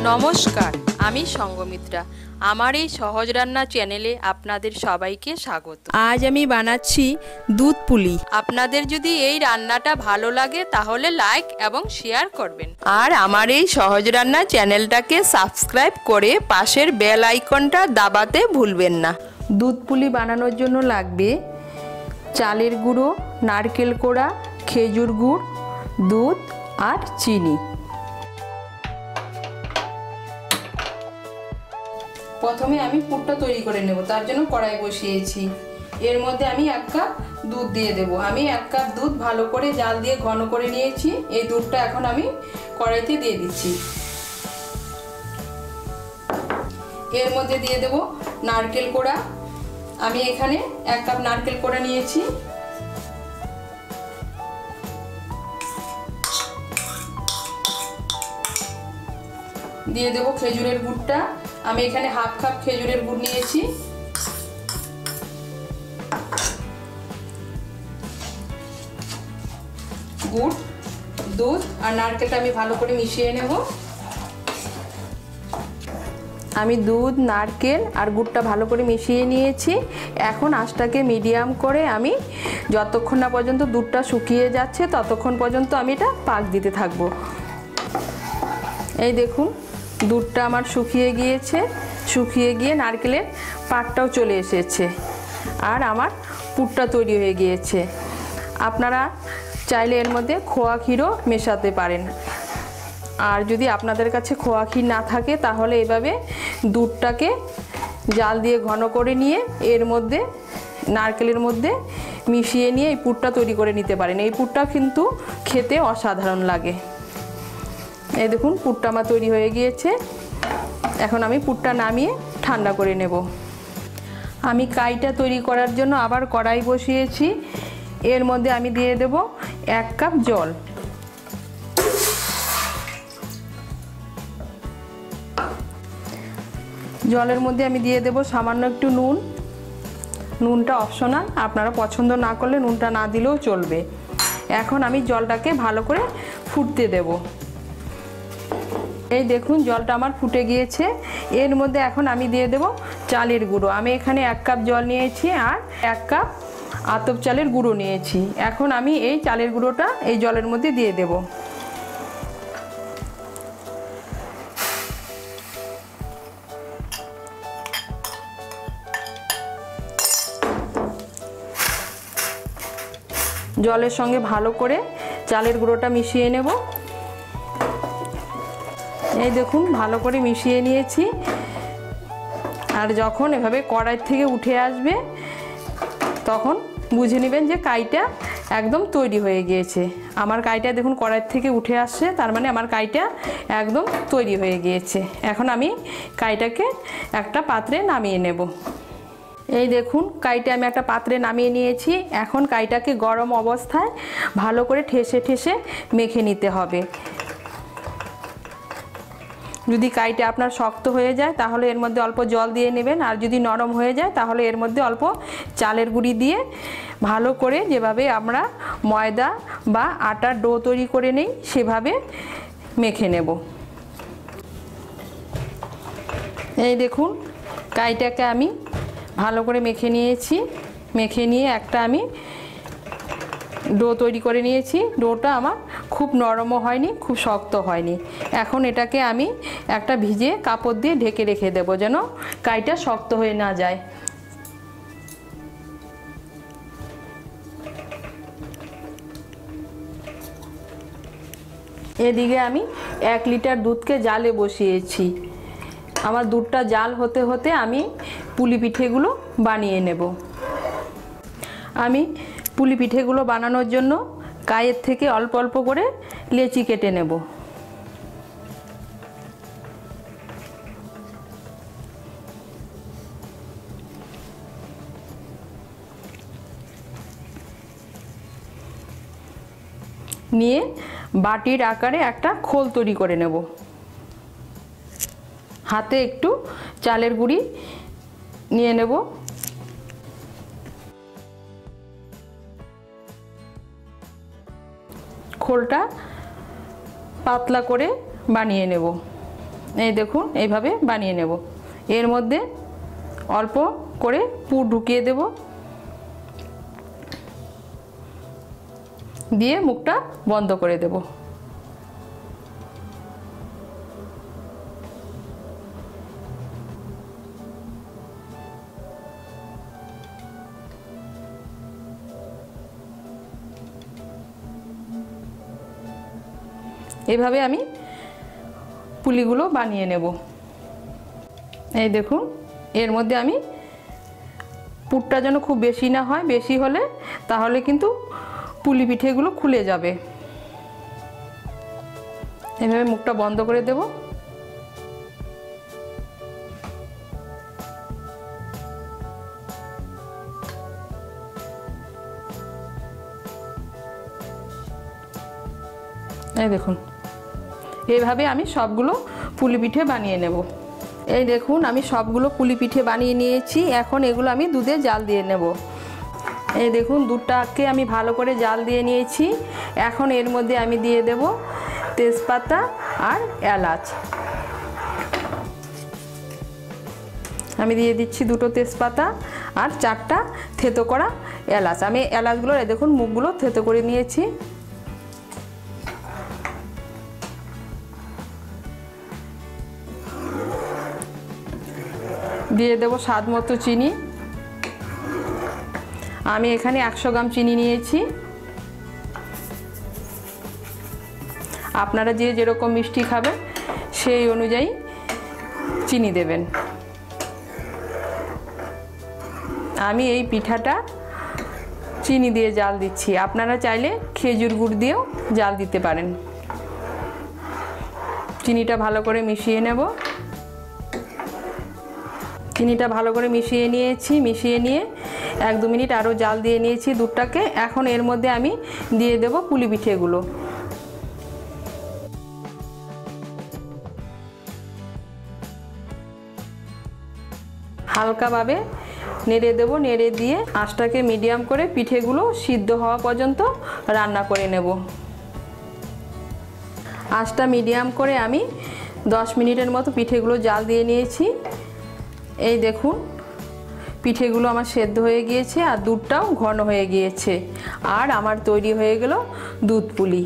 নমস্কার, আমি সঙ্গমিত্রা। আমার এই সহজ রান্না চ্যানেলে আপনাদের সবাইকে স্বাগত। আজ আমি বানাচ্ছি দুধ পুলি। আপনাদের যদি এই রান্নাটা ভালো লাগে তাহলে লাইক এবং শেয়ার করবেন, আর আমার এই সহজ রান্না চ্যানেলটাকে সাবস্ক্রাইব করে পাশের বেল আইকনটা দাবাতে ভুলবেন না। দুধ পুলি বানানোর জন্য লাগবে চালের গুঁড়ো, নারকেল কোড়া, খেজুর গুড়, দুধ আর চিনি। প্রথমে আমি পুরটা তৈরি করে নেব, তার জন্য কড়াই বসিয়েছি। এর মধ্যে আমি 1 কাপ দুধ দিয়ে দেব। আমি 1 কাপ দুধ ভালো করে জাল দিয়ে ঘন করে নিয়েছি। এই দুধটা এখন আমি কড়াইতে দিয়ে দিচ্ছি। এর মধ্যে দিয়ে দেব নারকেল কোড়া। আমি এখানে 1 কাপ নারকেল কোড়া নিয়েছি। দিয়ে দেব খেজুরের গুড়টা। আমি এখানে 1/2 কাপ খেজুরের গুড় নিয়েছি। গুড়, দুধ আর নারকেলটা আমি ভালো করে মিশিয়ে নেব। আমি দুধ, নারকেল আর গুড়টা ভালো করে মিশিয়ে নিয়েছি। এখন আঁচটাকে মিডিয়াম করে আমি যতক্ষণ না পর্যন্ত দুধটা শুকিয়ে যাচ্ছে ততক্ষণ পর্যন্ত আমি এটা পাক দিতে থাকবো। এই দেখুন, দুধটা আমার শুকিয়ে গিয়েছে। শুকিয়ে গিয়ে নারকেলের পাকটাও চলে এসেছে আর আমার পুরটা তৈরি হয়ে গিয়েছে। আপনারা চাইলে এর মধ্যে খোয়া ক্ষীরও মেশাতে পারেন। আর যদি আপনাদের কাছে খোয়া ক্ষীর না থাকে তাহলে এভাবে দুধটাকে জাল দিয়ে ঘন করে নিয়ে এর মধ্যে নারকেলের মধ্যে মিশিয়ে নিয়ে এই পুরটা তৈরি করে নিতে পারেন। এই পুরটা কিন্তু খেতে অসাধারণ লাগে। এই দেখুন, পুরটা আমার তৈরি হয়ে গিয়েছে। এখন আমি পুরটা নামিয়ে ঠান্ডা করে নেব। আমি কাইটা তৈরি করার জন্য আবার কড়াই বসিয়েছি। এর মধ্যে আমি দিয়ে দেব 1 কাপ জল। জলের মধ্যে আমি দিয়ে দেব সামান্য একটু নুন। নুনটা অপশনাল, আপনারা পছন্দ না করলে নুনটা না দিলেও চলবে। এখন আমি জলটাকে ভালো করে ফুটতে দেব। এই দেখুন, জলটা আমার ফুটে গিয়েছে। এর মধ্যে এখন আমি দিয়ে দেব চালের গুঁড়ো। আমি এখানে 1 কাপ জল নিয়েছি আর 1 কাপ আতপ চালের গুঁড়ো নিয়েছি। এখন আমি এই চালের গুঁড়োটা এই জলের মধ্যে দিয়ে দেব। জলের সঙ্গে ভালো করে চালের গুঁড়োটা মিশিয়ে নেব। এই দেখুন, ভালো করে মিশিয়ে নিয়েছি। আর যখন এভাবে কড়াই থেকে উঠে আসবে তখন বুঝে নেবেন যে কাইটা একদম তৈরি হয়ে গিয়েছে। আমার কাইটা দেখুন কড়াই থেকে উঠে আসছে, তার মানে আমার কাইটা একদম তৈরি হয়ে গিয়েছে। এখন আমি কাইটাকে একটা পাত্রে নামিয়ে নেব। এই দেখুন, কাইটা আমি একটা পাত্রে নামিয়ে নিয়েছি। এখন কাইটাকে গরম অবস্থায় ভালো করে ঠেসে ঠেসে মেখে নিতে হবে। যদি কাইটা আপনার শক্ত হয়ে যায় তাহলে এর মধ্যে অল্প জল দিয়ে নেবেন, আর যদি নরম হয়ে যায় তাহলে এর মধ্যে অল্প চালের গুঁড়ি দিয়ে ভালো করে যেভাবে আমরা ময়দা বা আটার ডো তৈরি করে নেই সেভাবে মেখে নেব। এই দেখুন, কাইটাকে আমি ভালো করে মেখে নিয়েছি। মেখে নিয়ে একটা আমি ডো তৈরি করে নিয়েছি। ডোটা আমার খুব নরমও হয়নি, খুব শক্ত হয়নি। এখন এটাকে আমি একটা ভিজে কাপড় দিয়ে ঢেকে রেখে দেবো যেন কাইটা শক্ত হয়ে না যায়। এদিকে আমি 1 লিটার দুধকে জালে বসিয়েছি। আমার দুধটা জাল হতে হতে আমি পুলি পিঠেগুলো বানিয়ে নেব। আমি পুলি পিঠেগুলো বানানোর জন্য কাইয়ের থেকে অল্প অল্প করে লেচি কেটে নেব। নিয়ে বাটির আকারে একটা খোল তৈরি করে নেব। হাতে একটু চালের গুঁড়ি নিয়ে নেব। খোলটা পাতলা করে বানিয়ে নেব। এই দেখুন এইভাবে বানিয়ে নেব। এর মধ্যে অল্প করে পুর ঢুকিয়ে দেব, দিয়ে মুখটা বন্ধ করে দেব। এভাবে আমি পুলিগুলো বানিয়ে নেব। এই দেখুন এর মধ্যে আমি পুরটা যেন খুব বেশি না হয়, বেশি হলে তাহলে কিন্তু পুলি পিঠেগুলো খুলে যাবে। এভাবে মুখটা বন্ধ করে দেব। এই দেখুন এইভাবে আমি সবগুলো পুলি পিঠে বানিয়ে নেব। এই দেখুন আমি সবগুলো পুলি পিঠে বানিয়ে নিয়েছি। এখন এগুলো আমি দুধে জাল দিয়ে নেব। এই দেখুন দুধটাকে আমি ভালো করে জাল দিয়ে নিয়েছি। এখন এর মধ্যে আমি দিয়ে দেব তেজপাতা আর এলাচ। আমি দিয়ে দিচ্ছি দুটো তেজপাতা আর 4টা থেতো করা এলাচ। আমি এলাচগুলো এই দেখুন মুখগুলো থেতো করে নিয়েছি। দিয়ে দেব স্বাদ মতো চিনি। আমি এখানে 100 গ্রাম চিনি নিয়েছি। আপনারা যে যেরকম মিষ্টি খাবেন সেই অনুযায়ী চিনি দেবেন। আমি এই পিঠাটা চিনি দিয়ে জাল দিচ্ছি, আপনারা চাইলে খেজুর গুড় দিয়েও জাল দিতে পারেন। চিনিটা ভালো করে মিশিয়ে নেব। চিনিটা ভালো করে মিশিয়ে নিয়েছি। মিশিয়ে নিয়ে 1-2 মিনিট আরও জাল দিয়ে নিয়েছি দুধটাকে। এখন এর মধ্যে আমি দিয়ে দেব পুলি পিঠেগুলো। হালকাভাবে নেড়ে দেব। নেড়ে দিয়ে আঁচটাকে মিডিয়াম করে পিঠেগুলো সিদ্ধ হওয়া পর্যন্ত রান্না করে নেব। আঁচটা মিডিয়াম করে আমি 10 মিনিটের মতো পিঠেগুলো জাল দিয়ে নিয়েছি। এই দেখুন পিঠেগুলো আমার সেদ্ধ হয়ে গিয়েছে আর দুধটাও ঘন হয়ে গিয়েছে, আর আমার তৈরি হয়ে গেল দুধ পুলি।